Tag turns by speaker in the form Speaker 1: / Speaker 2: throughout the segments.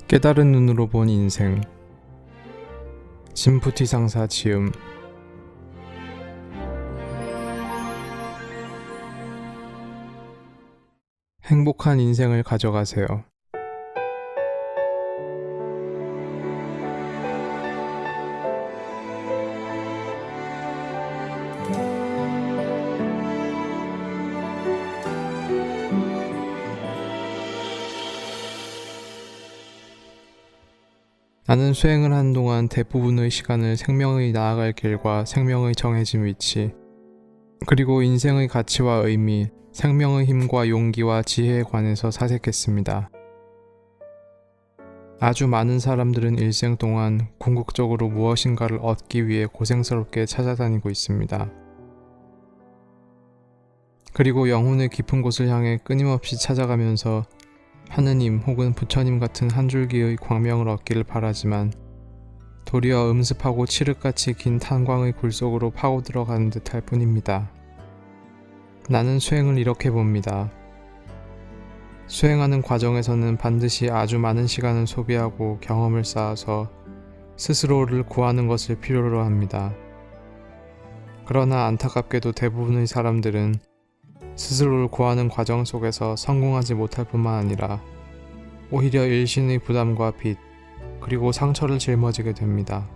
Speaker 1: 깨달은 눈으로 본 인생. 진부티상사 지음. 행복한 인생을 가져가세요. 나는 수행을 하는 동안 대부분의 시간을 생명의 나아갈 길과 생명의 정해진 위치, 그리고 인생의 가치와 의미, 생명의 힘과 용기와 지혜에 관해서 사색했습니다. 아주 많은 사람들은 일생 동안 궁극적으로 무엇인가를 얻기 위해 고생스럽게 찾아다니고 있습니다. 그리고 영혼의 깊은 곳을 향해 끊임없이 찾아가면서 하느님 혹은 부처님 같은 한 줄기의 광명을 얻기를 바라지만 도리어 음습하고 칠흑같이 긴 탄광의 굴 속으로 파고 들어가는 듯할 뿐입니다. 나는 수행을 이렇게 봅니다. 수행하는 과정에서는 반드시 아주 많은 시간을 소비하고 경험을 쌓아서 스스로를 구하는 것을 필요로 합니다. 그러나 안타깝게도 대부분의 사람들은 스스로를 구하는 과정 속에서 성공하지 못할 뿐만 아니라 오히려 일신의 부담과 빚, 그리고 상처를 짊어지게 됩니다.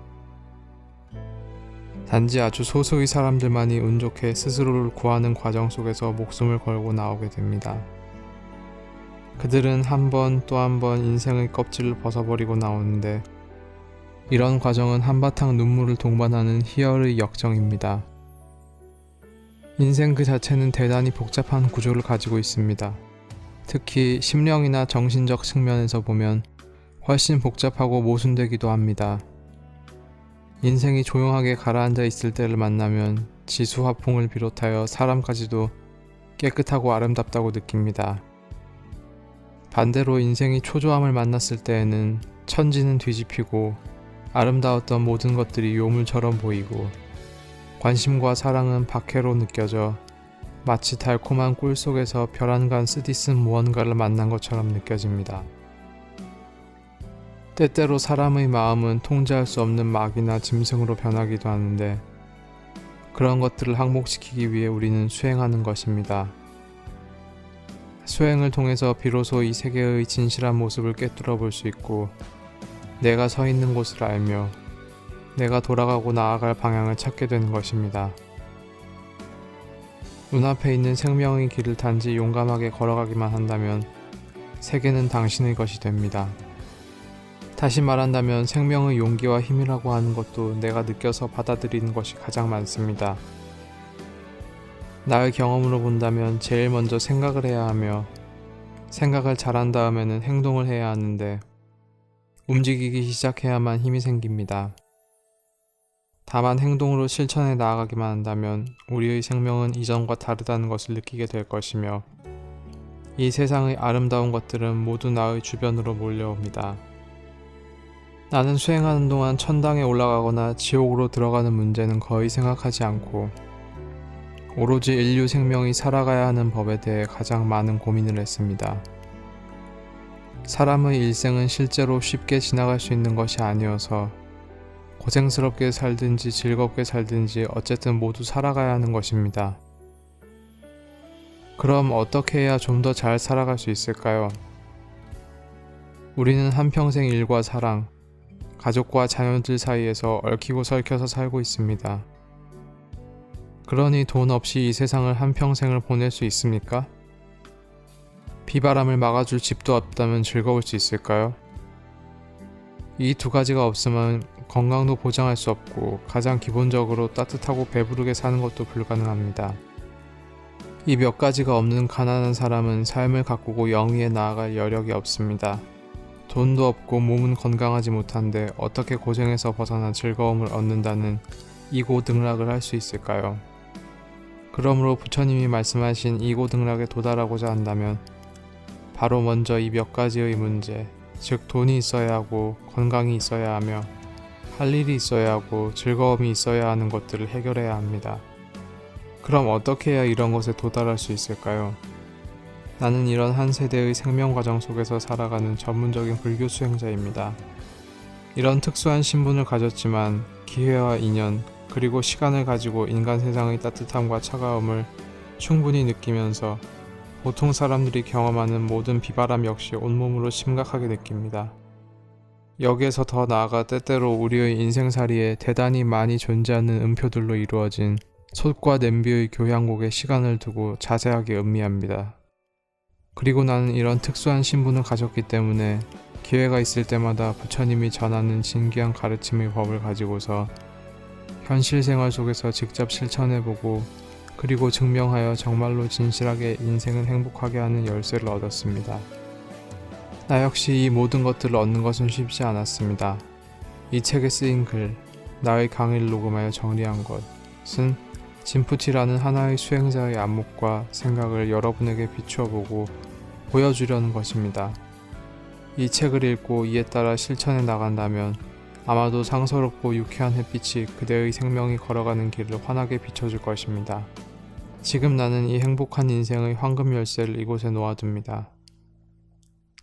Speaker 1: 단지 아주 소수의 사람들만이 운 좋게 스스로를 구하는 과정 속에서 목숨을 걸고 나오게 됩니다. 그들은 한 번 또 한 번 인생의 껍질을 벗어버리고 나오는데 이런 과정은 한바탕 눈물을 동반하는 희열의 역정입니다. 인생 그 자체는 대단히 복잡한 구조를 가지고 있습니다. 특히 심령이나 정신적 측면에서 보면 훨씬 복잡하고 모순되기도 합니다. 인생이 조용하게 가라앉아 있을 때를 만나면 지수화풍을 비롯하여 사람까지도 깨끗하고 아름답다고 느낍니다. 반대로 인생이 초조함을 만났을 때에는 천지는 뒤집히고 아름다웠던 모든 것들이 요물처럼 보이고 관심과 사랑은 박해로 느껴져 마치 달콤한 꿀 속에서 별 한간 쓰디쓴 무언가를 만난 것처럼 느껴집니다. 때때로 사람의 마음은 통제할 수 없는 막이나 짐승으로 변하기도 하는데 그런 것들을 항복시키기 위해 우리는 수행하는 것입니다. 수행을 통해서 비로소 이 세계의 진실한 모습을 꿰뚫어 볼 수 있고 내가 서 있는 곳을 알며 내가 돌아가고 나아갈 방향을 찾게 되는 것입니다. 눈앞에 있는 생명의 길을 단지 용감하게 걸어가기만 한다면 세계는 당신의 것이 됩니다. 다시 말한다면 생명의 용기와 힘이라고 하는 것도 내가 느껴서 받아들이는 것이 가장 많습니다. 나의 경험으로 본다면 제일 먼저 생각을 해야 하며 생각을 잘한 다음에는 행동을 해야 하는데 움직이기 시작해야만 힘이 생깁니다. 다만 행동으로 실천해 나아가기만 한다면 우리의 생명은 이전과 다르다는 것을 느끼게 될 것이며 이 세상의 아름다운 것들은 모두 나의 주변으로 몰려옵니다. 나는 수행하는 동안 천당에 올라가거나 지옥으로 들어가는 문제는 거의 생각하지 않고 오로지 인류 생명이 살아가야 하는 법에 대해 가장 많은 고민을 했습니다. 사람의 일생은 실제로 쉽게 지나갈 수 있는 것이 아니어서 고생스럽게 살든지 즐겁게 살든지 어쨌든 모두 살아가야 하는 것입니다. 그럼 어떻게 해야 좀 더 잘 살아갈 수 있을까요? 우리는 한평생 일과 사랑, 가족과 자녀들 사이에서 얽히고 설켜서 살고 있습니다. 그러니 돈 없이 이 세상을 한평생을 보낼 수 있습니까? 비바람을 막아줄 집도 없다면 즐거울 수 있을까요? 이 두 가지가 없으면 건강도 보장할 수 없고 가장 기본적으로 따뜻하고 배부르게 사는 것도 불가능합니다. 이 몇 가지가 없는 가난한 사람은 삶을 가꾸고 영위에 나아갈 여력이 없습니다. 돈도 없고 몸은 건강하지 못한데 어떻게 고생에서 벗어나 즐거움을 얻는다는 이고등락을 할 수 있을까요? 그러므로 부처님이 말씀하신 이고등락에 도달하고자 한다면 바로 먼저 이 몇 가지의 문제, 즉 돈이 있어야 하고 건강이 있어야 하며 할 일이 있어야 하고 즐거움이 있어야 하는 것들을 해결해야 합니다. 그럼 어떻게 해야 이런 것에 도달할 수 있을까요? 나는 이런 한 세대의 생명 과정 속에서 살아가는 전문적인 불교 수행자입니다. 이런 특수한 신분을 가졌지만 기회와 인연 그리고 시간을 가지고 인간 세상의 따뜻함과 차가움을 충분히 느끼면서 보통 사람들이 경험하는 모든 비바람 역시 온몸으로 심각하게 느낍니다. 여기에서 더 나아가 때때로 우리의 인생살이에 대단히 많이 존재하는 음표들로 이루어진 솥과 냄비의 교향곡에 시간을 두고 자세하게 음미합니다. 그리고 나는 이런 특수한 신분을 가졌기 때문에 기회가 있을 때마다 부처님이 전하는 진귀한 가르침의 법을 가지고서 현실 생활 속에서 직접 실천해보고 그리고 증명하여 정말로 진실하게 인생을 행복하게 하는 열쇠를 얻었습니다. 나 역시 이 모든 것들을 얻는 것은 쉽지 않았습니다. 이 책에 쓰인 글, 나의 강의를 녹음하여 정리한 것은 진푸티라는 하나의 수행자의 안목과 생각을 여러분에게 비추어보고 보여주려는 것입니다. 이 책을 읽고 이에 따라 실천해 나간다면 아마도 상서롭고 유쾌한 햇빛이 그대의 생명이 걸어가는 길을 환하게 비춰줄 것입니다. 지금 나는 이 행복한 인생의 황금 열쇠를 이곳에 놓아둡니다.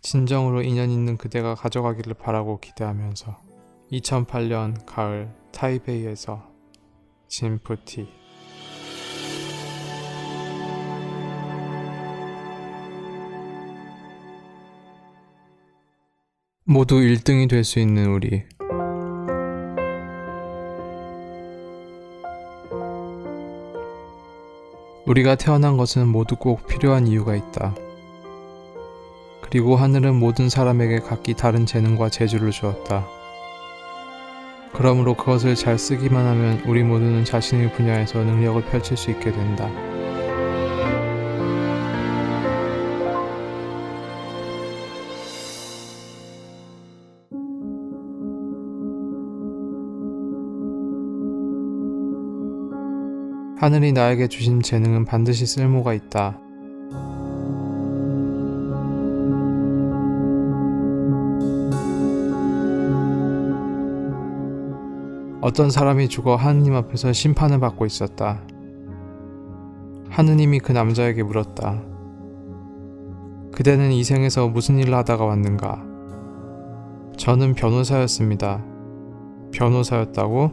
Speaker 1: 진정으로 인연 있는 그대가 가져가기를 바라고 기대하면서 2008년 가을 타이베이에서 진푸티. 모두 1등이 될 수 있는 우리. 우리가 태어난 것은 모두 꼭 필요한 이유가 있다. 그리고 하늘은 모든 사람에게 각기 다른 재능과 재주를 주었다. 그러므로 그것을 잘 쓰기만 하면 우리 모두는 자신의 분야에서 능력을 펼칠 수 있게 된다. 하늘이 나에게 주신 재능은 반드시 쓸모가 있다. 어떤 사람이 죽어 하느님 앞에서 심판을 받고 있었다. 하느님이 그 남자에게 물었다. 그대는 이 생에서 무슨 일을 하다가 왔는가? 저는 변호사였습니다. 변호사였다고?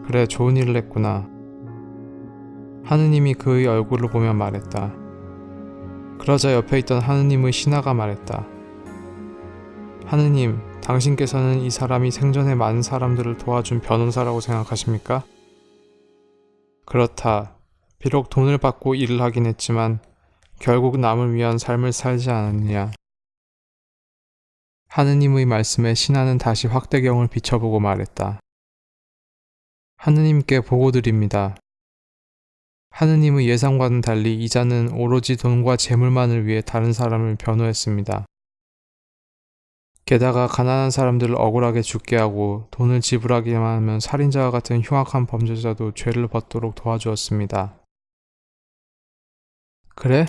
Speaker 1: 그래, 좋은 일을 했구나. 하느님이 그의 얼굴을 보며 말했다. 그러자 옆에 있던 하느님의 신하가 말했다. 하느님, 당신께서는 이 사람이 생전에 많은 사람들을 도와준 변호사라고 생각하십니까? 그렇다. 비록 돈을 받고 일을 하긴 했지만 결국 남을 위한 삶을 살지 않았느냐. 하느님의 말씀에 신하는 다시 확대경을 비춰보고 말했다. 하느님께 보고드립니다. 하느님의 예상과는 달리 이자는 오로지 돈과 재물만을 위해 다른 사람을 변호했습니다. 게다가 가난한 사람들을 억울하게 죽게 하고 돈을 지불하기만 하면 살인자와 같은 흉악한 범죄자도 죄를 벗도록 도와주었습니다. 그래?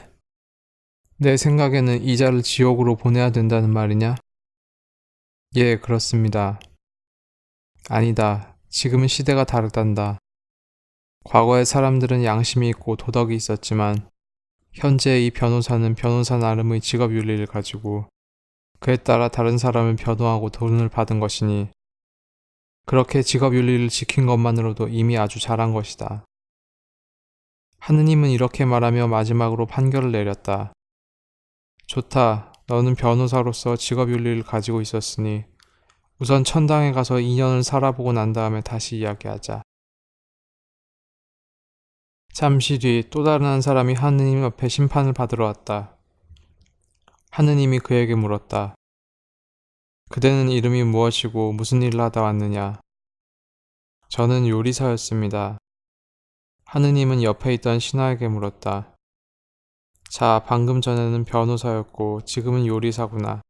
Speaker 1: 내 생각에는 이자를 지옥으로 보내야 된다는 말이냐? 예, 그렇습니다. 아니다. 지금은 시대가 다르단다. 과거의 사람들은 양심이 있고 도덕이 있었지만 현재의 이 변호사는 변호사 나름의 직업윤리를 가지고 그에 따라 다른 사람을 변호하고 돈을 받은 것이니 그렇게 직업윤리를 지킨 것만으로도 이미 아주 잘한 것이다. 하느님은 이렇게 말하며 마지막으로 판결을 내렸다. 좋다. 너는 변호사로서 직업윤리를 가지고 있었으니 우선 천당에 가서 2년을 살아보고 난 다음에 다시 이야기하자. 잠시 뒤 또 다른 한 사람이 하느님 앞에 심판을 받으러 왔다. 하느님이 그에게 물었다. 그대는 이름이 무엇이고 무슨 일을 하다 왔느냐? 저는 요리사였습니다. 하느님은 옆에 있던 신하에게 물었다. 자, 방금 전에는 변호사였고 지금은 요리사구나.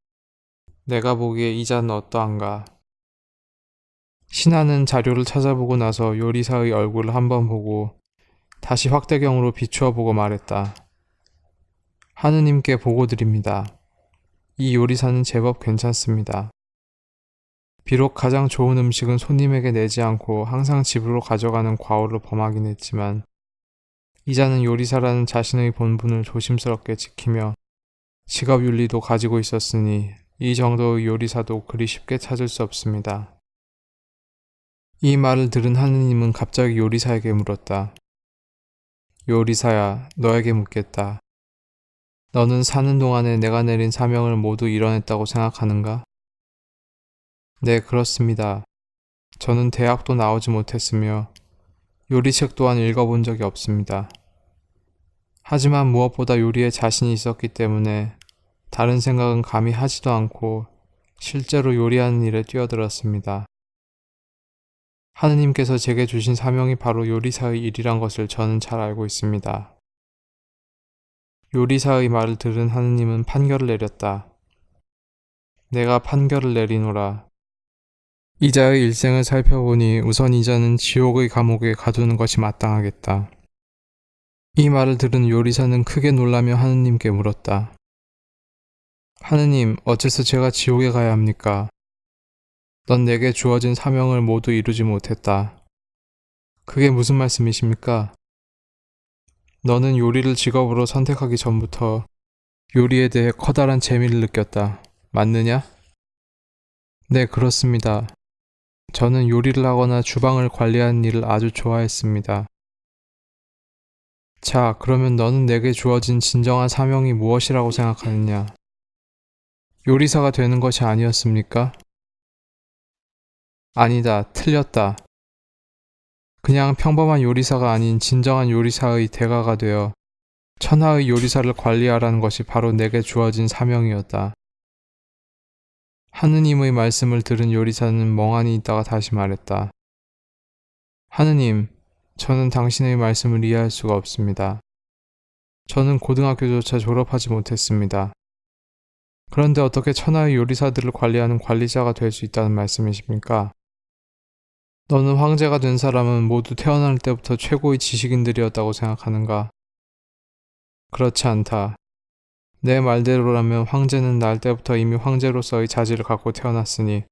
Speaker 1: 내가 보기에 이자는 어떠한가? 신하는 자료를 찾아보고 나서 요리사의 얼굴을 한번 보고 다시 확대경으로 비추어 보고 말했다. 하느님께 보고드립니다. 이 요리사는 제법 괜찮습니다. 비록 가장 좋은 음식은 손님에게 내지 않고 항상 집으로 가져가는 과오를 범하긴 했지만 이자는 요리사라는 자신의 본분을 조심스럽게 지키며 직업 윤리도 가지고 있었으니 이 정도의 요리사도 그리 쉽게 찾을 수 없습니다. 이 말을 들은 하느님은 갑자기 요리사에게 물었다. 요리사야, 너에게 묻겠다. 너는 사는 동안에 내가 내린 사명을 모두 이뤄냈다고 생각하는가? 네, 그렇습니다. 저는 대학도 나오지 못했으며 요리책 또한 읽어본 적이 없습니다. 하지만 무엇보다 요리에 자신이 있었기 때문에 다른 생각은 감히 하지도 않고 실제로 요리하는 일에 뛰어들었습니다. 하느님께서 제게 주신 사명이 바로 요리사의 일이란 것을 저는 잘 알고 있습니다. 요리사의 말을 들은 하느님은 판결을 내렸다. 내가 판결을 내리노라. 이자의 일생을 살펴보니 우선 이자는 지옥의 감옥에 가두는 것이 마땅하겠다. 이 말을 들은 요리사는 크게 놀라며 하느님께 물었다. 하느님, 어째서 제가 지옥에 가야 합니까? 넌 내게 주어진 사명을 모두 이루지 못했다. 그게 무슨 말씀이십니까? 너는 요리를 직업으로 선택하기 전부터 요리에 대해 커다란 재미를 느꼈다. 맞느냐? 네, 그렇습니다. 저는 요리를 하거나 주방을 관리하는 일을 아주 좋아했습니다. 자, 그러면 너는 내게 주어진 진정한 사명이 무엇이라고 생각하느냐? 요리사가 되는 것이 아니었습니까? 아니다, 틀렸다. 그냥 평범한 요리사가 아닌 진정한 요리사의 대가가 되어 천하의 요리사를 관리하라는 것이 바로 내게 주어진 사명이었다. 하느님의 말씀을 들은 요리사는 멍하니 있다가 다시 말했다. 하느님, 저는 당신의 말씀을 이해할 수가 없습니다. 저는 고등학교조차 졸업하지 못했습니다. 그런데 어떻게 천하의 요리사들을 관리하는 관리자가 될 수 있다는 말씀이십니까? 너는 황제가 된 사람은 모두 태어날 때부터 최고의 지식인들이었다고 생각하는가? 그렇지 않다. 내 말대로라면 황제는 날 때부터 이미 황제로서의 자질을 갖고 태어났으니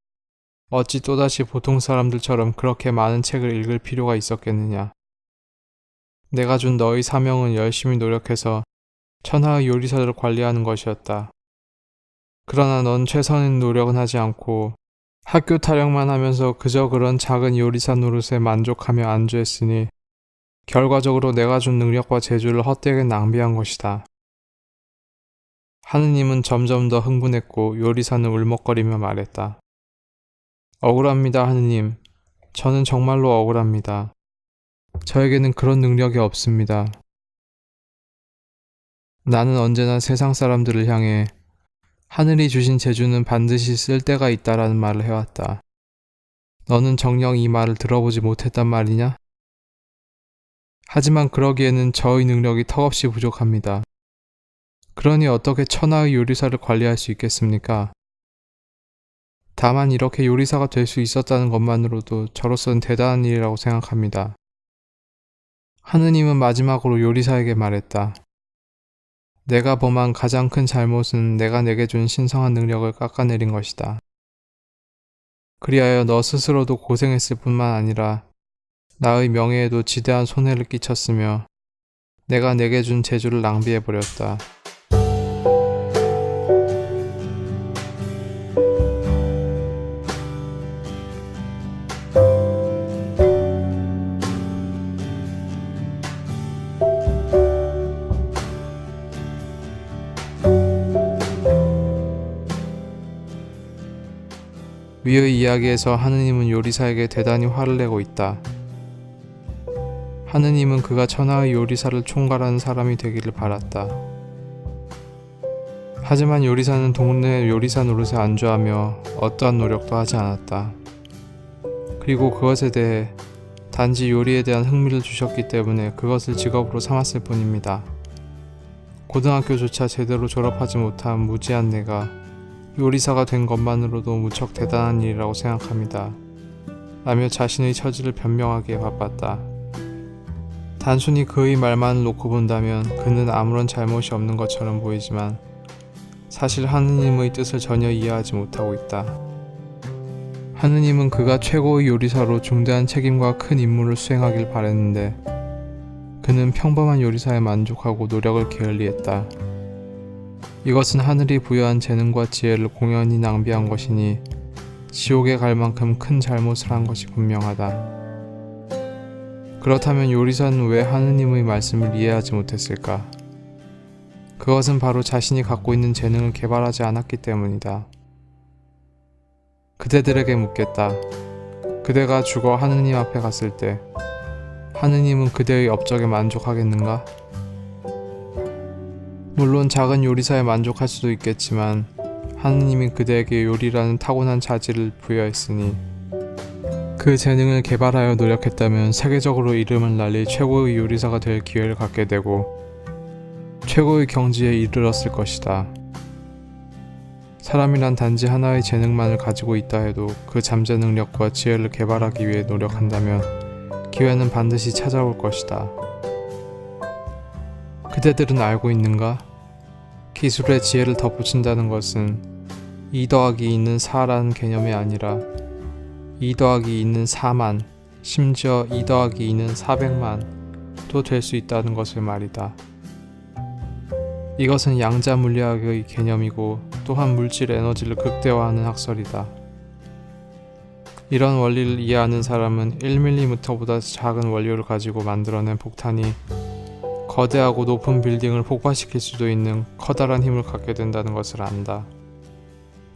Speaker 1: 어찌 또다시 보통 사람들처럼 그렇게 많은 책을 읽을 필요가 있었겠느냐. 내가 준 너의 사명은 열심히 노력해서 천하의 요리사들을 관리하는 것이었다. 그러나 넌 최선의 노력은 하지 않고 학교 타령만 하면서 그저 그런 작은 요리사 노릇에 만족하며 안주했으니 결과적으로 내가 준 능력과 재주를 헛되게 낭비한 것이다. 하느님은 점점 더 흥분했고 요리사는 울먹거리며 말했다. 억울합니다, 하느님. 저는 정말로 억울합니다. 저에게는 그런 능력이 없습니다. 나는 언제나 세상 사람들을 향해 하늘이 주신 재주는 반드시 쓸 때가 있다라는 말을 해왔다. 너는 정녕 이 말을 들어보지 못했단 말이냐? 하지만 그러기에는 저의 능력이 턱없이 부족합니다. 그러니 어떻게 천하의 요리사를 관리할 수 있겠습니까? 다만 이렇게 요리사가 될 수 있었다는 것만으로도 저로서는 대단한 일이라고 생각합니다. 하느님은 마지막으로 요리사에게 말했다. 내가 범한 가장 큰 잘못은 내가 내게 준 신성한 능력을 깎아내린 것이다. 그리하여 너 스스로도 고생했을 뿐만 아니라 나의 명예에도 지대한 손해를 끼쳤으며 내가 내게 준 재주를 낭비해버렸다. 위의 이야기에서 하느님은 요리사에게 대단히 화를 내고 있다. 하느님은 그가 천하의 요리사를 총괄하는 사람이 되기를 바랐다. 하지만 요리사는 동네 요리사 노릇에 안주하며 어떠한 노력도 하지 않았다. 그리고 그것에 대해 단지 요리에 대한 흥미를 주셨기 때문에 그것을 직업으로 삼았을 뿐입니다. 고등학교조차 제대로 졸업하지 못한 무지한 내가 요리사가 된 것만으로도 무척 대단한 일이라고 생각합니다. 라며 자신의 처지를 변명하기에 바빴다. 단순히 그의 말만을 놓고 본다면 그는 아무런 잘못이 없는 것처럼 보이지만 사실 하느님의 뜻을 전혀 이해하지 못하고 있다. 하느님은 그가 최고의 요리사로 중대한 책임과 큰 임무를 수행하길 바랬는데 그는 평범한 요리사에 만족하고 노력을 게을리했다. 이것은 하늘이 부여한 재능과 지혜를 공연히 낭비한 것이니 지옥에 갈 만큼 큰 잘못을 한 것이 분명하다. 그렇다면 요리사는 왜 하느님의 말씀을 이해하지 못했을까? 그것은 바로 자신이 갖고 있는 재능을 개발하지 않았기 때문이다. 그대들에게 묻겠다. 그대가 죽어 하느님 앞에 갔을 때 하느님은 그대의 업적에 만족하겠는가? 물론 작은 요리사에 만족할 수도 있겠지만 하느님이 그대에게 요리라는 타고난 자질을 부여했으니 그 재능을 개발하여 노력했다면 세계적으로 이름을 날릴 최고의 요리사가 될 기회를 갖게 되고 최고의 경지에 이르렀을 것이다. 사람이란 단지 하나의 재능만을 가지고 있다 해도 그 잠재 능력과 지혜를 개발하기 위해 노력한다면 기회는 반드시 찾아올 것이다. 그대들은 알고 있는가? 기술에 지혜를 덧붙인다는 것은 2 더하기 2는 4라는 개념이 아니라 2 더하기 2는 4만, 심지어 2 더하기 2는 400만도 될 수 있다는 것을 말이다. 이것은 양자 물리학의 개념이고 또한 물질 에너지를 극대화하는 학설이다. 이런 원리를 이해하는 사람은 1mm보다 작은 원료를 가지고 만들어낸 폭탄이 거대하고 높은 빌딩을 폭파시킬 수도 있는 커다란 힘을 갖게 된다는 것을 안다.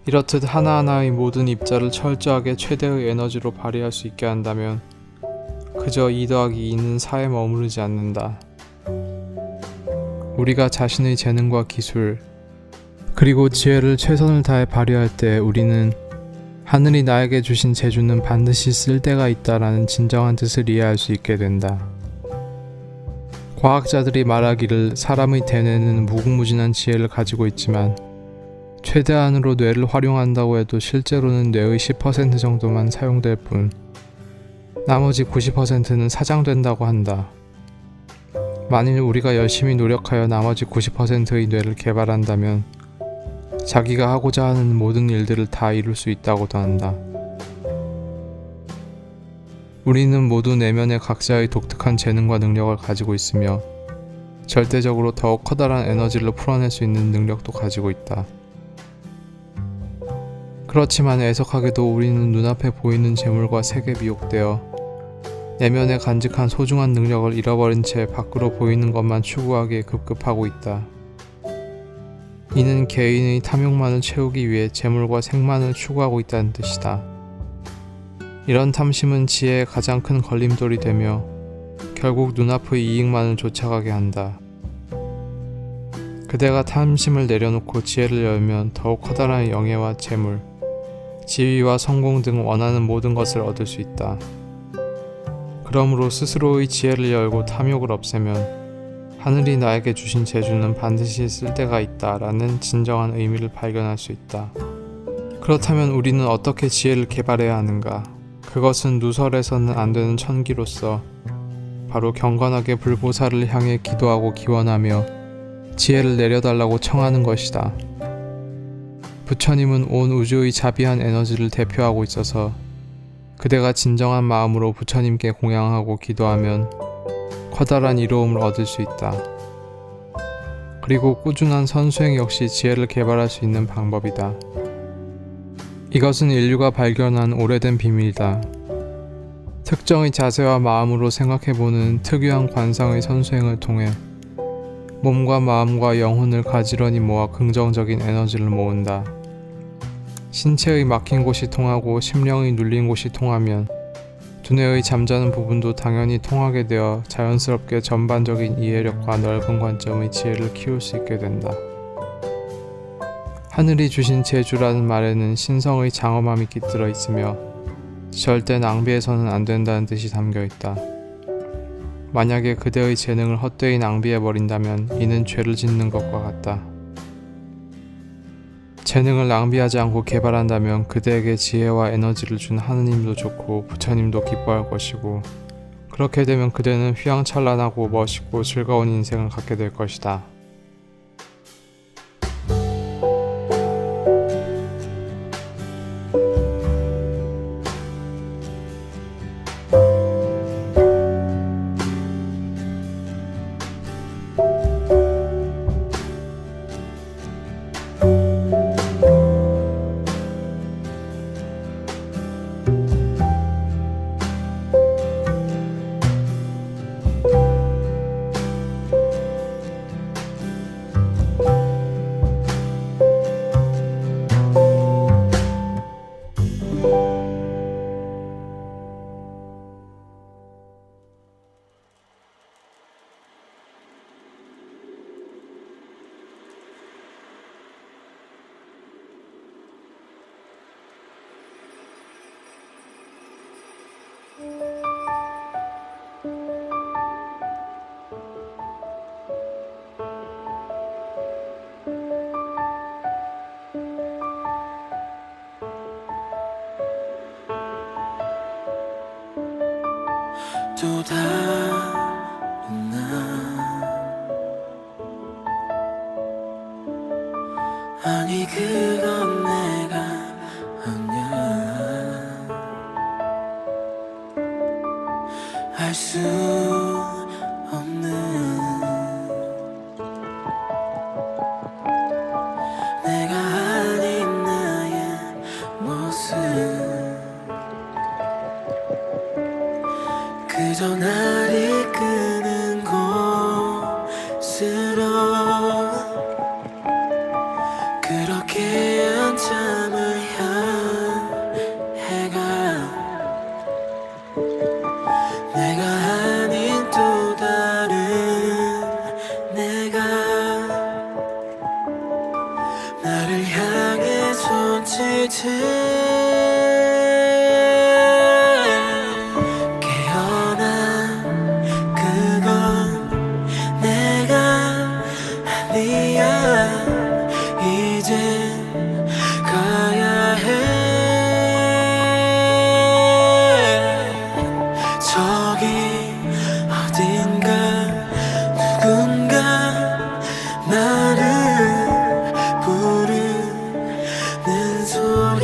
Speaker 1: 이렇듯 하나하나의 모든 입자를 철저하게 최대의 에너지로 발휘할 수 있게 한다면 그저 2 더하기 2는 4에 머무르지 않는다. 우리가 자신의 재능과 기술 그리고 지혜를 최선을 다해 발휘할 때 우리는 하늘이 나에게 주신 재주는 반드시 쓸 데가 있다라는 진정한 뜻을 이해할 수 있게 된다. 과학자들이 말하기를 사람의 대뇌는 무궁무진한 지혜를 가지고 있지만 최대한으로 뇌를 활용한다고 해도 실제로는 뇌의 10% 정도만 사용될 뿐 나머지 90%는 사장된다고 한다. 만일 우리가 열심히 노력하여 나머지 90%의 뇌를 개발한다면 자기가 하고자 하는 모든 일들을 다 이룰 수 있다고 더한다. 우리는 모두 내면에 각자의 독특한 재능과 능력을 가지고 있으며 절대적으로 더욱 커다란 에너지를 풀어낼 수 있는 능력도 가지고 있다. 그렇지만 애석하게도 우리는 눈앞에 보이는 재물과 색에 미혹되어 내면에 간직한 소중한 능력을 잃어버린 채 밖으로 보이는 것만 추구하기에 급급하고 있다. 이는 개인의 탐욕만을 채우기 위해 재물과 색만을 추구하고 있다는 뜻이다. 이런 탐심은 지혜의 가장 큰 걸림돌이 되며 결국 눈앞의 이익만을 쫓아가게 한다. 그대가 탐심을 내려놓고 지혜를 열면 더욱 커다란 영예와 재물, 지위와 성공 등 원하는 모든 것을 얻을 수 있다. 그러므로 스스로의 지혜를 열고 탐욕을 없애면 하늘이 나에게 주신 재주는 반드시 쓸 데가 있다라는 진정한 의미를 발견할 수 있다. 그렇다면 우리는 어떻게 지혜를 개발해야 하는가? 그것은 누설해서는 안 되는 천기로서 바로 경건하게 불보살을 향해 기도하고 기원하며 지혜를 내려달라고 청하는 것이다. 부처님은 온 우주의 자비한 에너지를 대표하고 있어서 그대가 진정한 마음으로 부처님께 공양하고 기도하면 커다란 이로움을 얻을 수 있다. 그리고 꾸준한 선수행 역시 지혜를 개발할 수 있는 방법이다. 이것은 인류가 발견한 오래된 비밀이다. 특정의 자세와 마음으로 생각해보는 특유한 관상의 선수행을 통해 몸과 마음과 영혼을 가지런히 모아 긍정적인 에너지를 모은다. 신체의 막힌 곳이 통하고 심령의 눌린 곳이 통하면 두뇌의 잠자는 부분도 당연히 통하게 되어 자연스럽게 전반적인 이해력과 넓은 관점의 지혜를 키울 수 있게 된다. 하늘이 주신 재주라는 말에는 신성의 장엄함이 깃들어 있으며 절대 낭비해서는 안 된다는 뜻이 담겨 있다. 만약에 그대의 재능을 헛되이 낭비해버린다면 이는 죄를 짓는 것과 같다. 재능을 낭비하지 않고 개발한다면 그대에게 지혜와 에너지를 준 하느님도 좋고 부처님도 기뻐할 것이고 그렇게 되면 그대는 휘황찬란하고 멋있고 즐거운 인생을 갖게 될 것이다.
Speaker 2: 또 다른 나 아니 그건 내가 아냐 알 수 없는 내가 아닌 나의 모습 그저 날 이끄는 곳으로 그렇게 한참을 향해가 내가 아닌 또 다른 내가 나를 향해 손짓을 이제 가야 해 저기 어딘가 누군가 나를 부르는 소리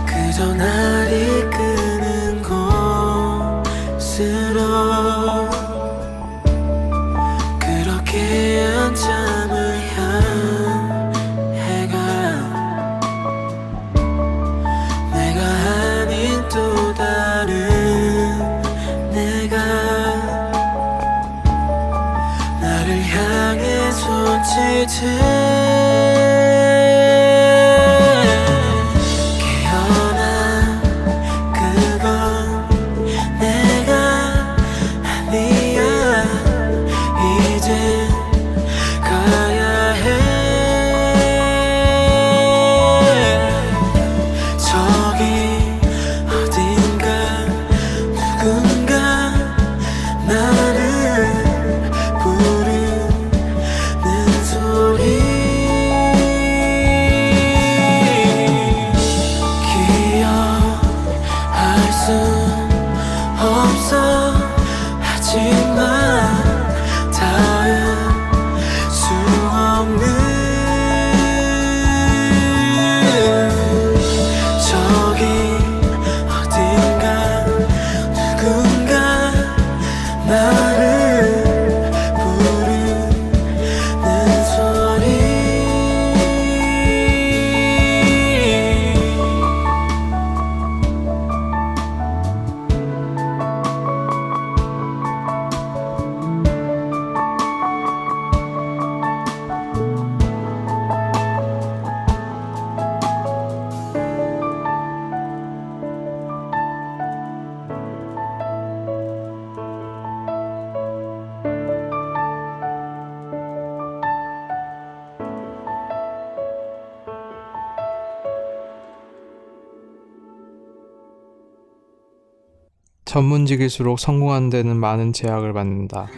Speaker 2: 그저 날 이끄는 곳으로 그렇게 한참을 향해가 내가 아닌 또 다른 내가 나를 향해 손짓을 없어 하지만 닿을 수 없는 저기 어딘가 누군가 나를 부르는 소리
Speaker 1: 전문직일수록 성공하는 데는 많은 제약을 받는다.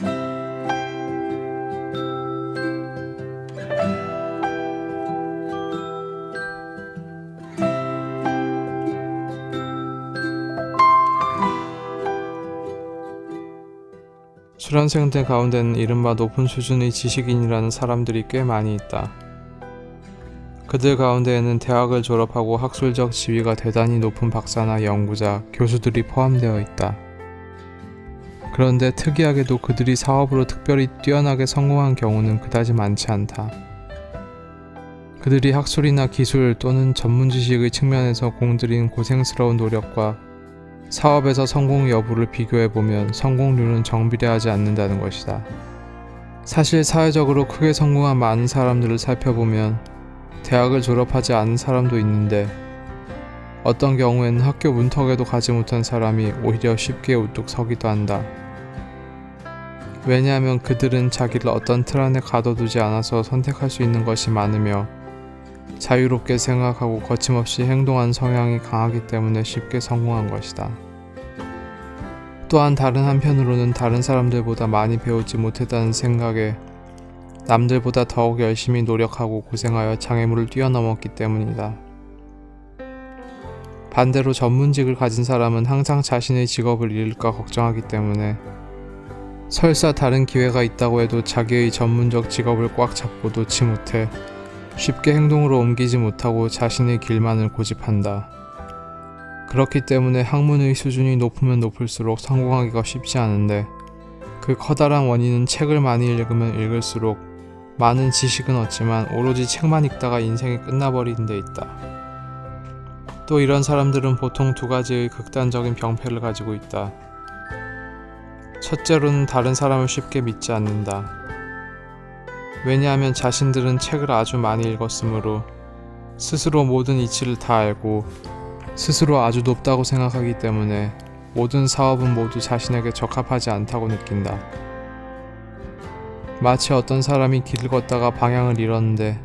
Speaker 1: 수련생들 가운데는 이른바 높은 수준의 지식인이라는 사람들이 꽤 많이 있다. 그들 가운데에는 대학을 졸업하고 학술적 지위가 대단히 높은 박사나 연구자, 교수들이 포함되어 있다. 그런데 특이하게도 그들이 사업으로 특별히 뛰어나게 성공한 경우는 그다지 많지 않다. 그들이 학술이나 기술 또는 전문 지식의 측면에서 공들인 고생스러운 노력과 사업에서 성공 여부를 비교해보면 성공률은 정비례하지 않는다는 것이다. 사실 사회적으로 크게 성공한 많은 사람들을 살펴보면 대학을 졸업하지 않은 사람도 있는데 어떤 경우에는 학교 문턱에도 가지 못한 사람이 오히려 쉽게 우뚝 서기도 한다. 왜냐하면 그들은 자기를 어떤 틀 안에 가둬두지 않아서 선택할 수 있는 것이 많으며 자유롭게 생각하고 거침없이 행동하는 성향이 강하기 때문에 쉽게 성공한 것이다. 또한 다른 한편으로는 다른 사람들보다 많이 배우지 못했다는 생각에 남들보다 더욱 열심히 노력하고 고생하여 장애물을 뛰어넘었기 때문이다. 반대로 전문직을 가진 사람은 항상 자신의 직업을 잃을까 걱정하기 때문에 설사 다른 기회가 있다고 해도 자기의 전문적 직업을 꽉 잡고 놓지 못해 쉽게 행동으로 옮기지 못하고 자신의 길만을 고집한다. 그렇기 때문에 학문의 수준이 높으면 높을수록 성공하기가 쉽지 않은데 그 커다란 원인은 책을 많이 읽으면 읽을수록 많은 지식은 얻지만 오로지 책만 읽다가 인생이 끝나버리는 데 있다. 또 이런 사람들은 보통 두 가지의 극단적인 병폐를 가지고 있다. 첫째로는 다른 사람을 쉽게 믿지 않는다. 왜냐하면 자신들은 책을 아주 많이 읽었으므로 스스로 모든 이치를 다 알고 스스로 아주 높다고 생각하기 때문에 모든 사업은 모두 자신에게 적합하지 않다고 느낀다. 마치 어떤 사람이 길을 걷다가 방향을 잃었는데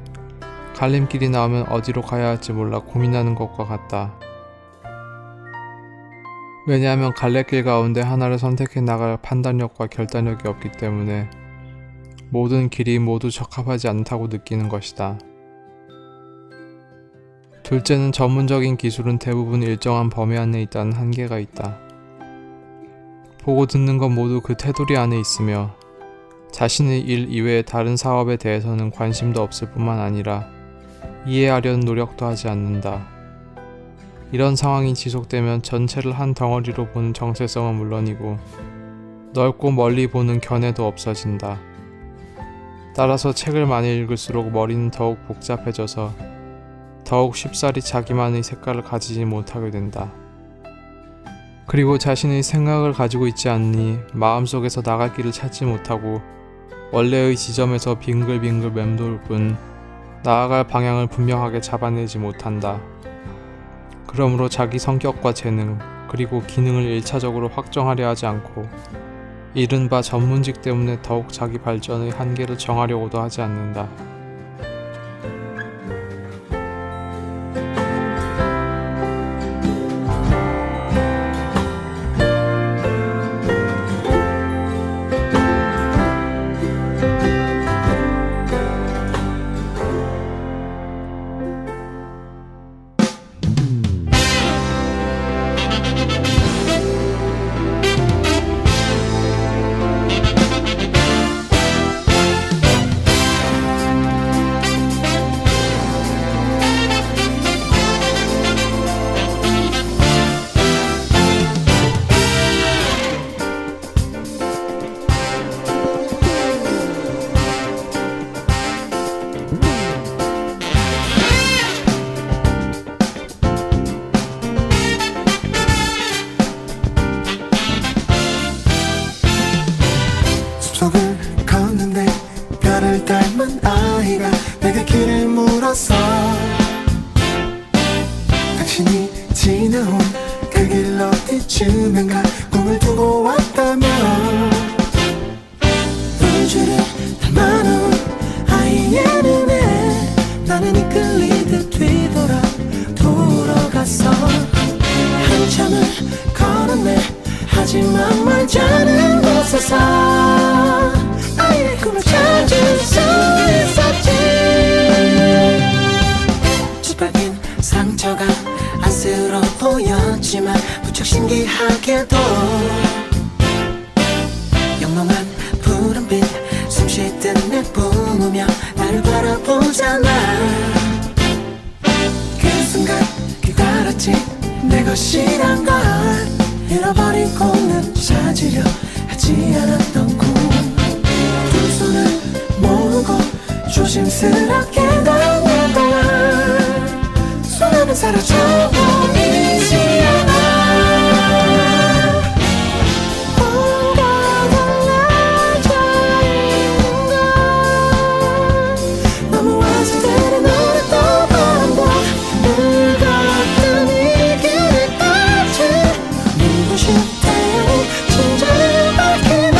Speaker 1: 갈림길이 나오면 어디로 가야 할지 몰라 고민하는 것과 같다. 왜냐하면 갈래길 가운데 하나를 선택해 나갈 판단력과 결단력이 없기 때문에 모든 길이 모두 적합하지 않다고 느끼는 것이다. 둘째는 전문적인 기술은 대부분 일정한 범위 안에 있다는 한계가 있다. 보고 듣는 건 모두 그 테두리 안에 있으며 자신의 일 이외의 다른 사업에 대해서는 관심도 없을 뿐만 아니라 이해하려는 노력도 하지 않는다. 이런 상황이 지속되면 전체를 한 덩어리로 보는 정체성은 물론이고 넓고 멀리 보는 견해도 없어진다. 따라서 책을 많이 읽을수록 머리는 더욱 복잡해져서 더욱 쉽사리 자기만의 색깔을 가지지 못하게 된다. 그리고 자신의 생각을 가지고 있지 않으니 마음속에서 나갈 길을 찾지 못하고 원래의 지점에서 빙글빙글 맴돌 뿐 나아갈 방향을 분명하게 잡아내지 못한다. 그러므로 자기 성격과 재능 그리고 기능을 1차적으로 확정하려 하지 않고 이른바 전문직 때문에 더욱 자기 발전의 한계를 정하려고도 하지 않는다.
Speaker 2: 숲속을 걷는데 별을 닮은 아이가 내게 길을 물었어. 당신이 지나온 그 길 어디쯤인가 꿈을 두고 왔다면 우주를 닮아놓은 아이의 눈에 나는 이끌리듯 돌아갔어. 한참을 걸었네. 하지만 멀지않은 곳에서 아이의 꿈을 찾을 수 있었지. 짙은 상처가 안쓰러워 보였지만 무척 신기하게도 영롱한 푸른빛 숨쉬듯 내뿜으며 나를 바라보잖아. 그 순간 기다렸지. 내 것이란 걸 잃어버리고는 찾으려 하지 않았던 꿈. 두 손을 모으고 조심스럽게 걷는 동안 소나는 사라져 보이지 않아. 뭔가 달라져 있는 걸 너무 와서들의 눈에 또 보인다. 늘 걷던 이 길까지 눈부신 태양이 심장을 밝히나.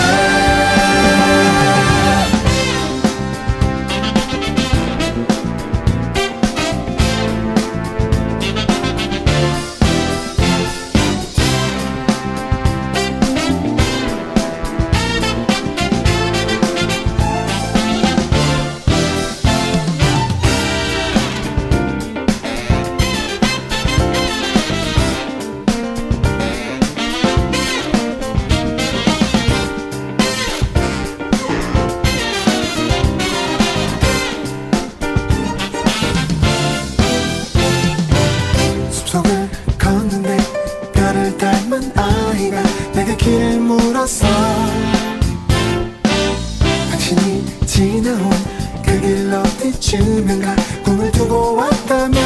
Speaker 2: 어디쯤엔 가 꿈을 두고 왔다면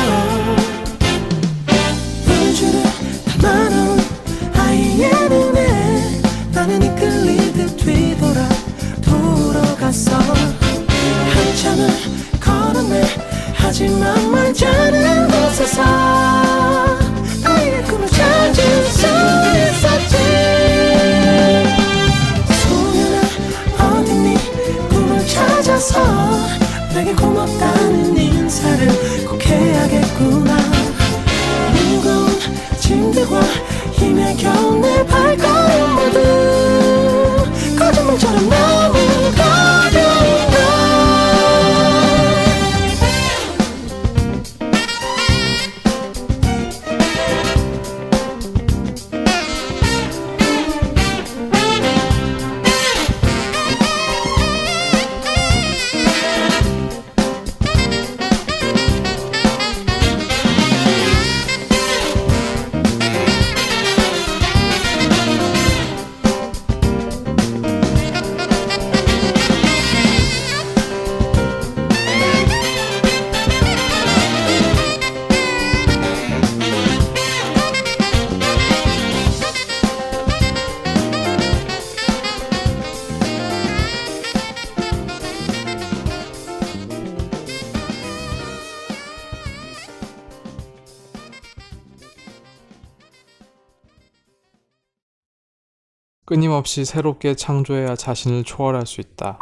Speaker 2: 우주를 담아놓은 아이의 눈에 나는 이끌리듯 돌아갔어. 한참을 걸었네. 하지만 멀지않은 곳에서 나의 꿈을 찾을 수 있었지. 소녀나 어딨니 꿈을 찾아서 내게 고맙다는 인사를 꼭 해야겠구나. 무거운 짐들과 힘에 겨운 내 발걸음 모두 거짓말처럼 너무 가벼운 걸.
Speaker 1: 끊임없이 새롭게 창조해야 자신을 초월할 수 있다.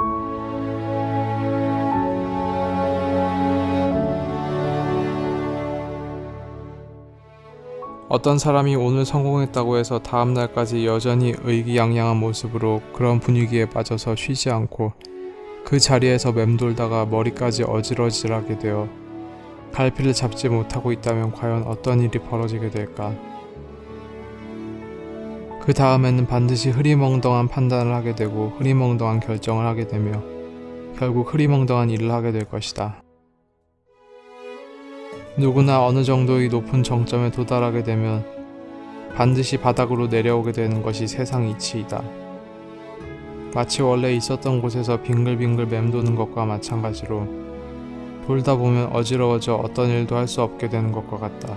Speaker 1: 어떤 사람이 오늘 성공했다고 해서 다음 날까지 여전히 의기양양한 모습으로 그런 분위기에 빠져서 쉬지 않고 그 자리에서 맴돌다가 머리까지 어질어질하게 되어 갈피를 잡지 못하고 있다면 과연 어떤 일이 벌어지게 될까? 그 다음에는 반드시 흐리멍덩한 판단을 하게 되고 흐리멍덩한 결정을 하게 되며 결국 흐리멍덩한 일을 하게 될 것이다. 누구나 어느 정도의 높은 정점에 도달하게 되면 반드시 바닥으로 내려오게 되는 것이 세상 이치이다. 마치 원래 있었던 곳에서 빙글빙글 맴도는 것과 마찬가지로 돌다 보면 어지러워져 어떤 일도 할 수 없게 되는 것과 같다.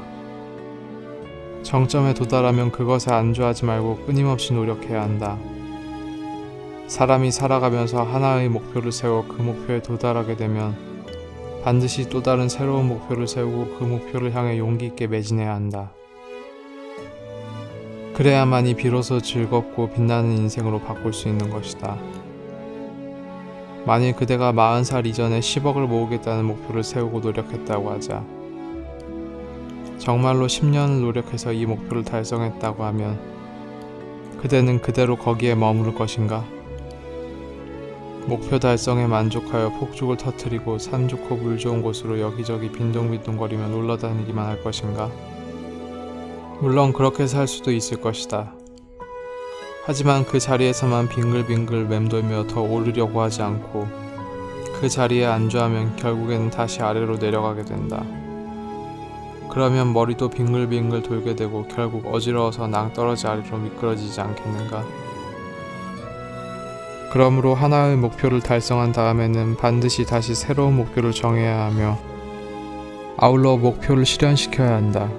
Speaker 1: 정점에 도달하면 그것에 안주하지 말고 끊임없이 노력해야 한다. 사람이 살아가면서 하나의 목표를 세워 그 목표에 도달하게 되면 반드시 또 다른 새로운 목표를 세우고 그 목표를 향해 용기 있게 매진해야 한다. 그래야만이 비로소 즐겁고 빛나는 인생으로 바꿀 수 있는 것이다. 만일 그대가 40살 이전에 10억을 모으겠다는 목표를 세우고 노력했다고 하자. 정말로 10년을 노력해서 이 목표를 달성했다고 하면 그대는 그대로 거기에 머무를 것인가? 목표 달성에 만족하여 폭죽을 터뜨리고 산 좋고 물 좋은 곳으로 여기저기 빈둥빈둥거리며 놀러다니기만 할 것인가? 물론 그렇게 살 수도 있을 것이다. 하지만 그 자리에서만 빙글빙글 맴돌며 더 오르려고 하지 않고 그 자리에 안주하면 결국에는 다시 아래로 내려가게 된다. 그러면 머리도 빙글빙글 돌게 되고 결국 어지러워서 낭떠러지 아래로 미끄러지지 않겠는가? 그러므로 하나의 목표를 달성한 다음에는 반드시 다시 새로운 목표를 정해야 하며 아울러 목표를 실현시켜야 한다.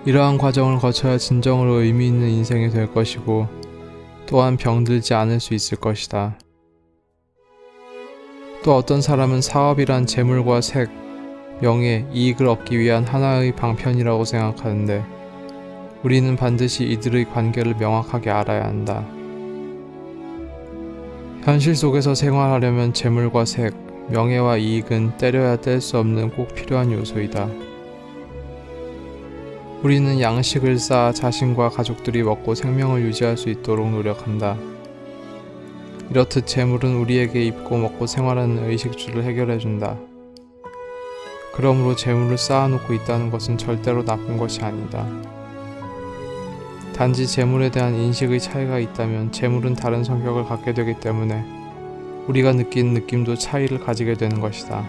Speaker 1: 이러한 과정을 거쳐야 진정으로 의미 있는 인생이 될 것이고 또한 병들지 않을 수 있을 것이다. 또 어떤 사람은 사업이란 재물과 색, 명예, 이익을 얻기 위한 하나의 방편이라고 생각하는데 우리는 반드시 이들의 관계를 명확하게 알아야 한다. 현실 속에서 생활하려면 재물과 색, 명예와 이익은 때려야 뗄 수 없는 꼭 필요한 요소이다. 우리는 양식을 쌓아 자신과 가족들이 먹고 생명을 유지할 수 있도록 노력한다. 이렇듯 재물은 우리에게 입고 먹고 생활하는 의식주를 해결해준다. 그러므로 재물을 쌓아놓고 있다는 것은 절대로 나쁜 것이 아니다. 단지 재물에 대한 인식의 차이가 있다면 재물은 다른 성격을 갖게 되기 때문에 우리가 느끼는 느낌도 차이를 가지게 되는 것이다.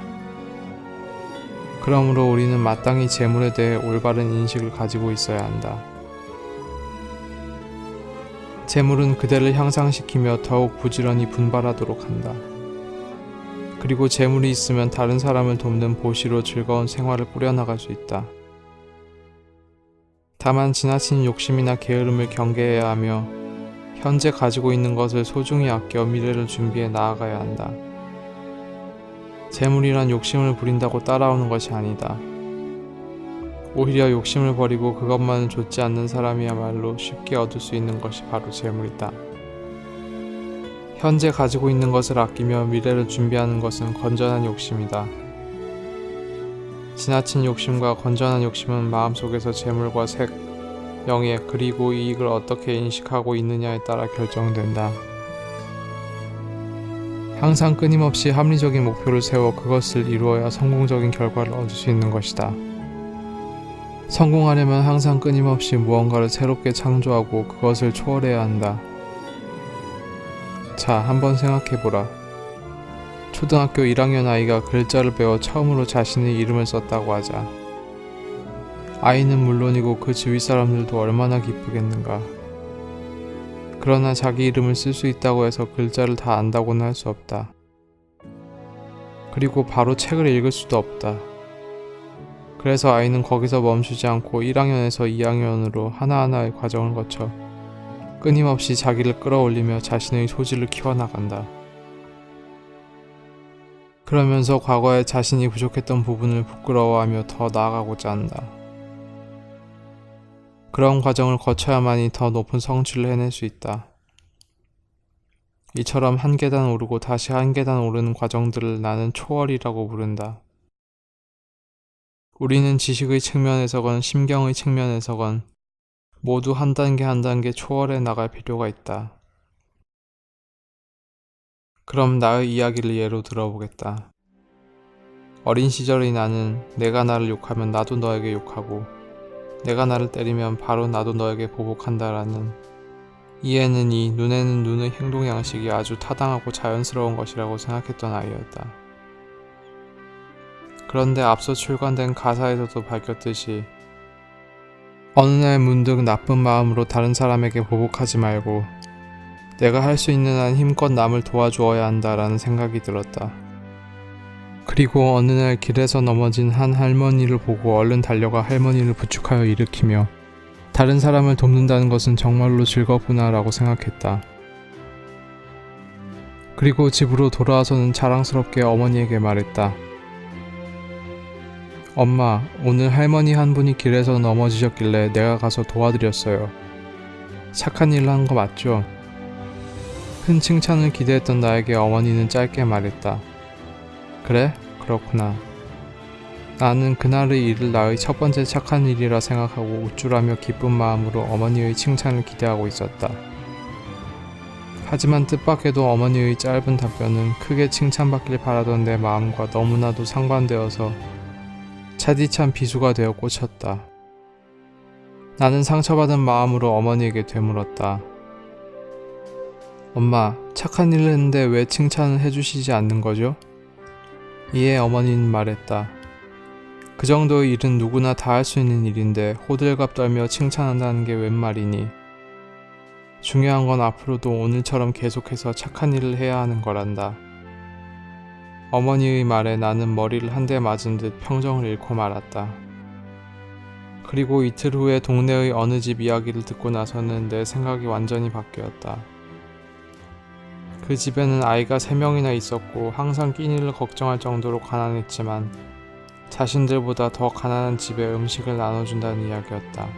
Speaker 1: 그러므로 우리는 마땅히 재물에 대해 올바른 인식을 가지고 있어야 한다. 재물은 그대를 향상시키며 더욱 부지런히 분발하도록 한다. 그리고 재물이 있으면 다른 사람을 돕는 보시로 즐거운 생활을 꾸려나갈 수 있다. 다만 지나친 욕심이나 게으름을 경계해야 하며 현재 가지고 있는 것을 소중히 아껴 미래를 준비해 나아가야 한다. 재물이란 욕심을 부린다고 따라오는 것이 아니다. 오히려 욕심을 버리고 그것만을 좇지 않는 사람이야말로 쉽게 얻을 수 있는 것이 바로 재물이다. 현재 가지고 있는 것을 아끼며 미래를 준비하는 것은 건전한 욕심이다. 지나친 욕심과 건전한 욕심은 마음속에서 재물과 색, 명예, 그리고 이익을 어떻게 인식하고 있느냐에 따라 결정된다. 항상 끊임없이 합리적인 목표를 세워 그것을 이루어야 성공적인 결과를 얻을 수 있는 것이다. 성공하려면 항상 끊임없이 무언가를 새롭게 창조하고 그것을 초월해야 한다. 자, 한번 생각해보라. 초등학교 1학년 아이가 글자를 배워 처음으로 자신의 이름을 썼다고 하자. 아이는 물론이고 그 주위 사람들도 얼마나 기쁘겠는가. 그러나 자기 이름을 쓸 수 있다고 해서 글자를 다 안다고는 할 수 없다. 그리고 바로 책을 읽을 수도 없다. 그래서 아이는 거기서 멈추지 않고 1학년에서 2학년으로 하나하나의 과정을 거쳐 끊임없이 자기를 끌어올리며 자신의 소질을 키워나간다. 그러면서 과거에 자신이 부족했던 부분을 부끄러워하며 더 나아가고자 한다. 그런 과정을 거쳐야만이 더 높은 성취를 해낼 수 있다. 이처럼 한 계단 오르고 다시 한 계단 오르는 과정들을 나는 초월이라고 부른다. 우리는 지식의 측면에서건 심경의 측면에서건 모두 한 단계 한 단계 초월해 나갈 필요가 있다. 그럼 나의 이야기를 예로 들어보겠다. 어린 시절의 나는 내가 나를 욕하면 나도 너에게 욕하고 내가 나를 때리면 바로 나도 너에게 보복한다라는 이에는 이 눈에는 눈의 행동 양식이 아주 타당하고 자연스러운 것이라고 생각했던 아이였다. 그런데 앞서 출간된 가사에서도 밝혔듯이 어느 날 문득 나쁜 마음으로 다른 사람에게 보복하지 말고 내가 할 수 있는 한 힘껏 남을 도와주어야 한다라는 생각이 들었다. 그리고 어느 날 길에서 넘어진 한 할머니를 보고 얼른 달려가 할머니를 부축하여 일으키며 다른 사람을 돕는다는 것은 정말로 즐겁구나 라고 생각했다. 그리고 집으로 돌아와서는 자랑스럽게 어머니에게 말했다. 엄마, 오늘 할머니 한 분이 길에서 넘어지셨길래 내가 가서 도와드렸어요. 착한 일을 한 거 맞죠? 큰 칭찬을 기대했던 나에게 어머니는 짧게 말했다. 그래? 그렇구나. 나는 그날의 일을 나의 첫 번째 착한 일이라 생각하고 우쭐하며 기쁜 마음으로 어머니의 칭찬을 기대하고 있었다. 하지만 뜻밖에도 어머니의 짧은 답변은 크게 칭찬받길 바라던 내 마음과 너무나도 상반되어서 차디찬 비수가 되어 꽂혔다. 나는 상처받은 마음으로 어머니에게 되물었다. 엄마, 착한 일을 했는데 왜 칭찬을 해주시지 않는 거죠? 이에 어머니는 말했다. 그 정도의 일은 누구나 다 할 수 있는 일인데 호들갑 떨며 칭찬한다는 게 웬 말이니? 중요한 건 앞으로도 오늘처럼 계속해서 착한 일을 해야 하는 거란다. 어머니의 말에 나는 머리를 한 대 맞은 듯 평정을 잃고 말았다. 그리고 이틀 후에 동네의 어느 집 이야기를 듣고 나서는 내 생각이 완전히 바뀌었다. 그 집에는 아이가 3명이나 있었고 항상 끼니를 걱정할 정도로 가난했지만 자신들보다 더 가난한 집에 음식을 나눠준다는 이야기였다.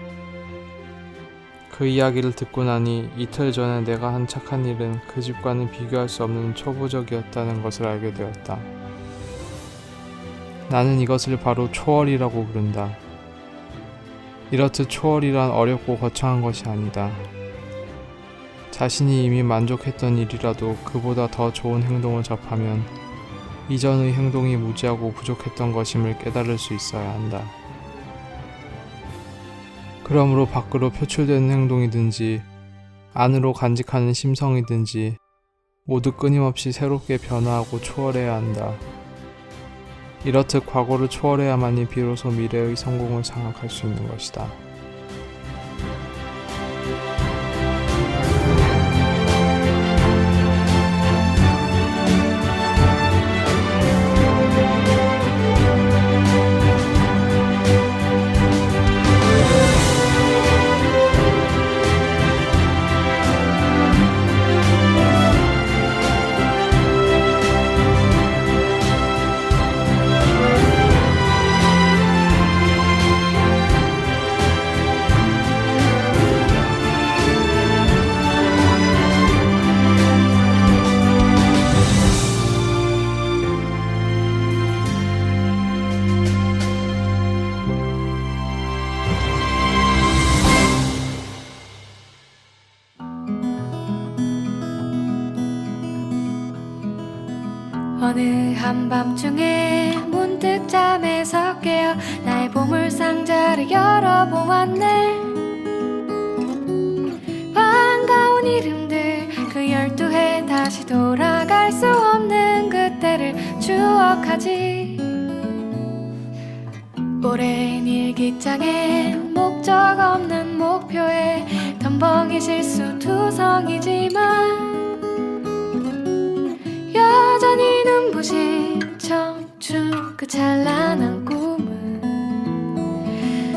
Speaker 1: 그 이야기를 듣고 나니 이틀 전에 내가 한 착한 일은 그 집과는 비교할 수 없는 초보적이었다는 것을 알게 되었다. 나는 이것을 바로 초월이라고 부른다. 이렇듯 초월이란 어렵고 거창한 것이 아니다. 자신이 이미 만족했던 일이라도 그보다 더 좋은 행동을 접하면 이전의 행동이 무지하고 부족했던 것임을 깨달을 수 있어야 한다. 그러므로 밖으로 표출되는 행동이든지 안으로 간직하는 심성이든지 모두 끊임없이 새롭게 변화하고 초월해야 한다. 이렇듯 과거를 초월해야만이 비로소 미래의 성공을 장악할 수 있는 것이다.
Speaker 3: 한밤중에 문득 잠에서 깨어 나의 보물상자를 열어보았네. 반가운 이름들 그 12해 다시 돌아갈 수 없는 그때를 추억하지. 오랜 일기장에 목적 없는 목표에 덤벙이 실수 투성이지만 여전히 눈부신 청춘 그 찬란한 꿈은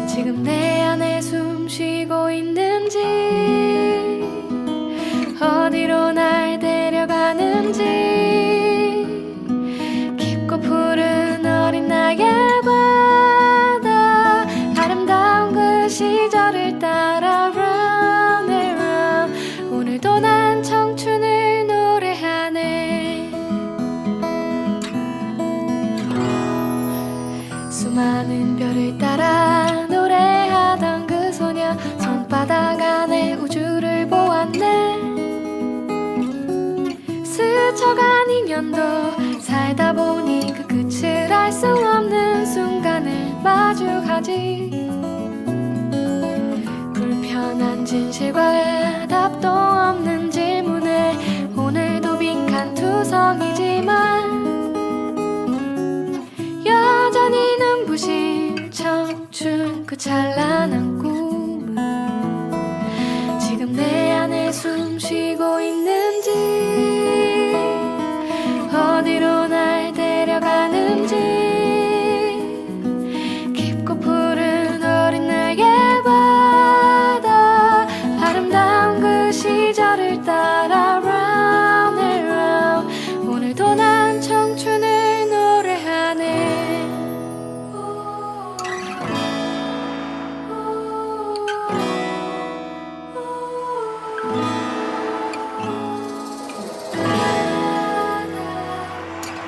Speaker 3: 지금 내 안에 숨 쉬고 있는지, 어디로 날 데려가는지, 깊고 푸른 어린 나의 바다, 아름다운 그 시절을 따라 round and round. 오늘도 난 청춘을 노래하네. 수많은 별을 따라 노래하던 그 소녀, 손바닥 안에 우주를 보았네. 스쳐간 인연도 살다 보니 그 끝을 알 수 없는 순간을 마주하지. 불편한 진실과 답도 없는 질문에 오늘도 빈칸 투성이지만 여전히 눈부신 청춘 그 찬란한 꿈은 지금 내 안에 숨 쉬고 있는지, 어디로 날 데려가는지, 깊고 푸른 어린 나의 바다, 아름다운 그 시절을 따라 round and round. 오늘도 난 청춘을 노래하네.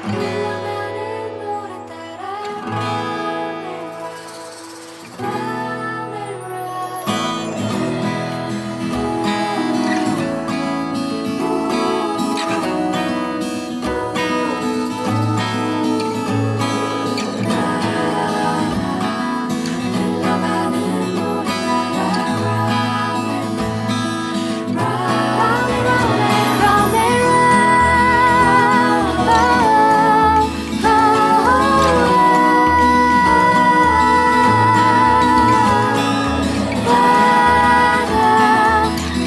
Speaker 3: 흘러가는 노래 따라 round and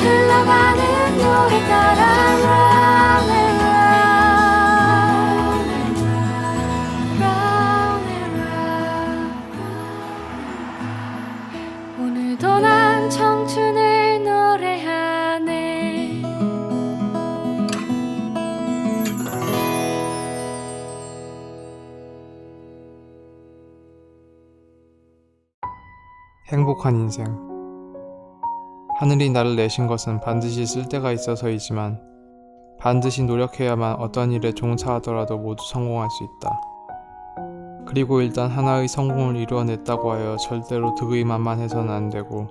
Speaker 3: 흘러가는 노래 따라 round and round, round and round. 오늘도 난 청춘을 노래하네.
Speaker 1: 행복한 인생. 하늘이 나를 내신 것은 반드시 쓸데가 있어서이지만 반드시 노력해야만 어떤 일에 종사하더라도 모두 성공할 수 있다. 그리고 일단 하나의 성공을 이루어냈다고 하여 절대로 득의만만해서는 안 되고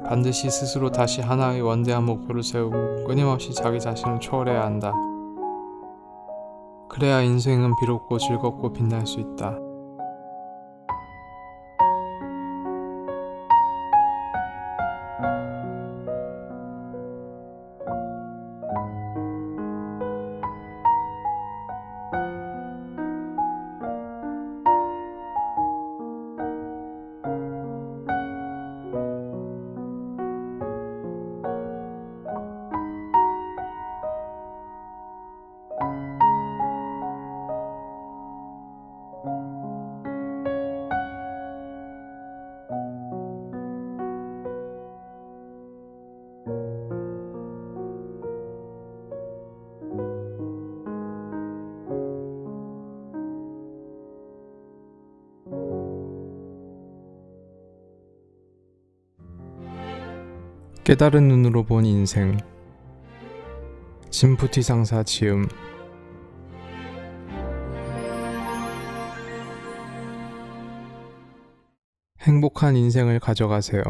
Speaker 1: 반드시 스스로 다시 하나의 원대한 목표를 세우고 끊임없이 자기 자신을 초월해야 한다. 그래야 인생은 비롭고 즐겁고 빛날 수 있다. 깨달은 눈으로 본 인생. 진푸티 상사 지음. 행복한 인생을 가져가세요.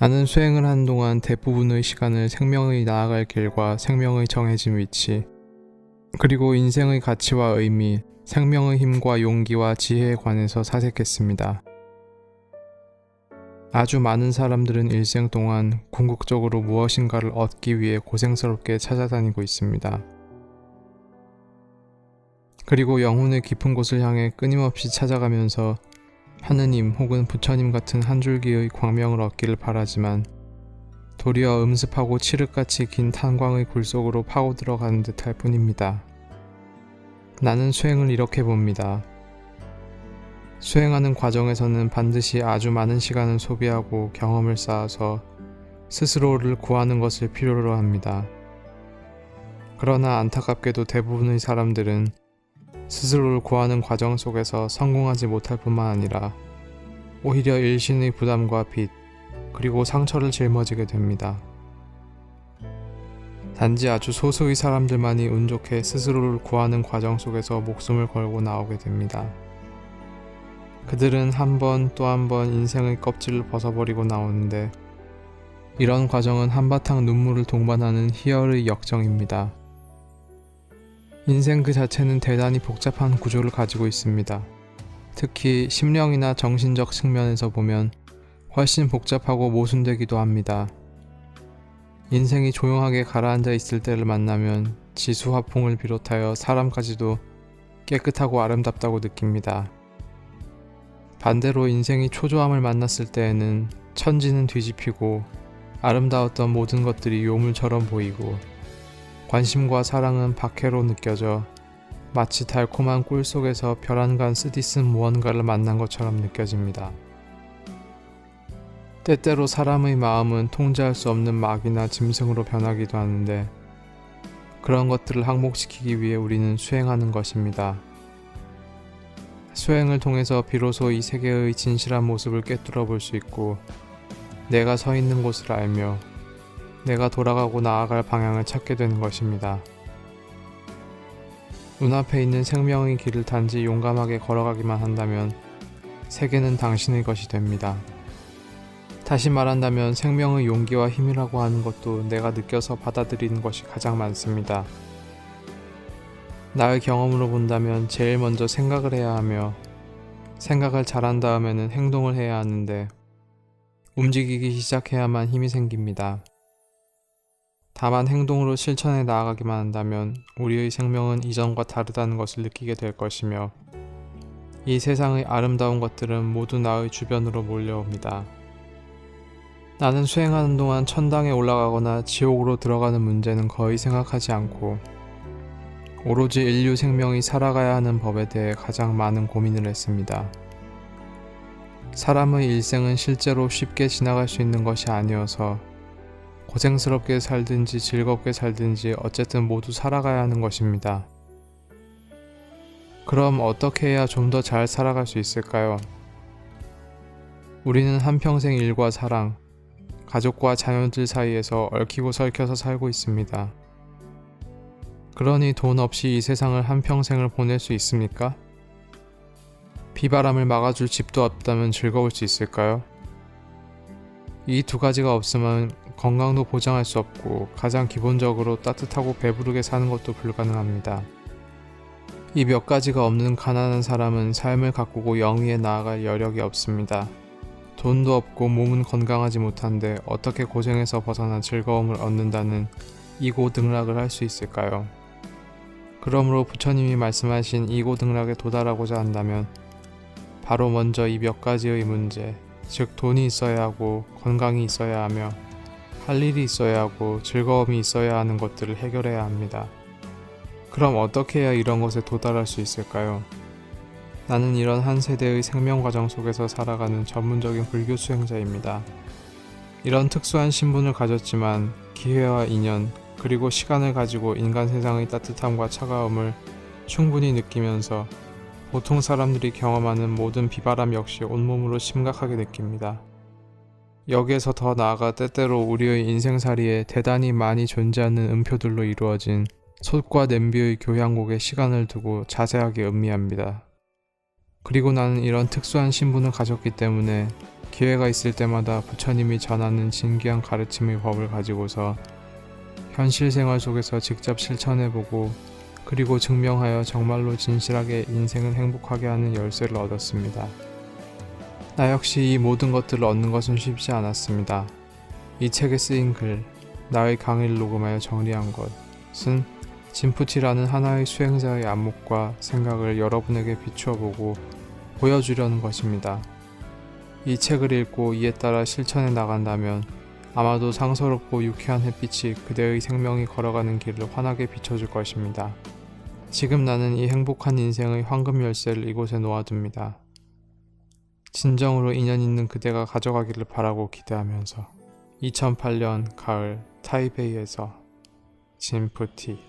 Speaker 1: 나는 수행을 하는 동안 대부분의 시간을 생명의 나아갈 길과 생명의 정해진 위치, 그리고 인생의 가치와 의미, 생명의 힘과 용기와 지혜에 관해서 사색했습니다. 아주 많은 사람들은 일생 동안 궁극적으로 무엇인가를 얻기 위해 고생스럽게 찾아다니고 있습니다. 그리고 영혼의 깊은 곳을 향해 끊임없이 찾아가면서 하느님 혹은 부처님 같은 한 줄기의 광명을 얻기를 바라지만 도리어 음습하고 칠흑같이 긴 탄광의 굴 속으로 파고 들어가는 듯할 뿐입니다. 나는 수행을 이렇게 봅니다. 수행하는 과정에서는 반드시 아주 많은 시간을 소비하고 경험을 쌓아서 스스로를 구하는 것을 필요로 합니다. 그러나 안타깝게도 대부분의 사람들은 스스로를 구하는 과정 속에서 성공하지 못할 뿐만 아니라 오히려 일신의 부담과 빚, 그리고 상처를 짊어지게 됩니다. 단지 아주 소수의 사람들만이 운 좋게 스스로를 구하는 과정 속에서 목숨을 걸고 나오게 됩니다. 그들은 한 번 또 한 번 인생의 껍질을 벗어버리고 나오는데 이런 과정은 한바탕 눈물을 동반하는 희열의 역정입니다. 인생 그 자체는 대단히 복잡한 구조를 가지고 있습니다. 특히 심령이나 정신적 측면에서 보면 훨씬 복잡하고 모순되기도 합니다. 인생이 조용하게 가라앉아 있을 때를 만나면 지수화풍을 비롯하여 사람까지도 깨끗하고 아름답다고 느낍니다. 반대로 인생이 초조함을 만났을 때에는 천지는 뒤집히고 아름다웠던 모든 것들이 요물처럼 보이고 관심과 사랑은 박해로 느껴져 마치 달콤한 꿀 속에서 별 한간 쓰디쓴 무언가를 만난 것처럼 느껴집니다. 때때로 사람의 마음은 통제할 수 없는 막이나 짐승으로 변하기도 하는데 그런 것들을 항복시키기 위해 우리는 수행하는 것입니다. 수행을 통해서 비로소 이 세계의 진실한 모습을 꿰뚫어 볼 수 있고 내가 서 있는 곳을 알며 내가 돌아가고 나아갈 방향을 찾게 되는 것입니다. 눈앞에 있는 생명의 길을 단지 용감하게 걸어가기만 한다면 세계는 당신의 것이 됩니다. 다시 말한다면 생명의 용기와 힘이라고 하는 것도 내가 느껴서 받아들이는 것이 가장 많습니다. 나의 경험으로 본다면 제일 먼저 생각을 해야 하며 생각을 잘한 다음에는 행동을 해야 하는데 움직이기 시작해야만 힘이 생깁니다. 다만 행동으로 실천해 나아가기만 한다면 우리의 생명은 이전과 다르다는 것을 느끼게 될 것이며 이 세상의 아름다운 것들은 모두 나의 주변으로 몰려옵니다. 나는 수행하는 동안 천당에 올라가거나 지옥으로 들어가는 문제는 거의 생각하지 않고 오로지 인류 생명이 살아가야 하는 법에 대해 가장 많은 고민을 했습니다. 사람의 일생은 실제로 쉽게 지나갈 수 있는 것이 아니어서 고생스럽게 살든지 즐겁게 살든지 어쨌든 모두 살아가야 하는 것입니다. 그럼 어떻게 해야 좀 더 잘 살아갈 수 있을까요? 우리는 한평생 일과 사랑, 가족과 자녀들 사이에서 얽히고 설켜서 살고 있습니다. 그러니 돈 없이 이 세상을 한평생을 보낼 수 있습니까? 비바람을 막아줄 집도 없다면 즐거울 수 있을까요? 이 두 가지가 없으면 건강도 보장할 수 없고 가장 기본적으로 따뜻하고 배부르게 사는 것도 불가능합니다. 이 몇 가지가 없는 가난한 사람은 삶을 가꾸고 영위에 나아갈 여력이 없습니다. 돈도 없고 몸은 건강하지 못한데 어떻게 고생해서 벗어나 즐거움을 얻는다는 이고등락을 할 수 있을까요? 그러므로 부처님이 말씀하신 이고등락에 도달하고자 한다면 바로 먼저 이 몇 가지의 문제, 즉 돈이 있어야 하고 건강이 있어야 하며 할 일이 있어야 하고 즐거움이 있어야 하는 것들을 해결해야 합니다. 그럼 어떻게 해야 이런 것에 도달할 수 있을까요? 나는 이런 한 세대의 생명 과정 속에서 살아가는 전문적인 불교 수행자입니다. 이런 특수한 신분을 가졌지만 기회와 인연, 그리고 시간을 가지고 인간 세상의 따뜻함과 차가움을 충분히 느끼면서 보통 사람들이 경험하는 모든 비바람 역시 온몸으로 심각하게 느낍니다. 여기에서 더 나아가 때때로 우리의 인생살이에 대단히 많이 존재하는 음표들로 이루어진 솥과 냄비의 교향곡에 시간을 두고 자세하게 음미합니다. 그리고 나는 이런 특수한 신분을 가졌기 때문에 기회가 있을 때마다 부처님이 전하는 진귀한 가르침의 법을 가지고서 현실 생활 속에서 직접 실천해보고 그리고 증명하여 정말로 진실하게 인생을 행복하게 하는 열쇠를 얻었습니다. 나 역시 이 모든 것들을 얻는 것은 쉽지 않았습니다. 이 책에 쓰인 글, 나의 강의를 녹음하여 정리한 것은 진푸티라는 하나의 수행자의 안목과 생각을 여러분에게 비추어보고 보여주려는 것입니다. 이 책을 읽고 이에 따라 실천해 나간다면 아마도 상서롭고 유쾌한 햇빛이 그대의 생명이 걸어가는 길을 환하게 비춰줄 것입니다. 지금 나는 이 행복한 인생의 황금 열쇠를 이곳에 놓아둡니다. 진정으로 인연 있는 그대가 가져가기를 바라고 기대하면서 2008년 가을 타이베이에서 진푸티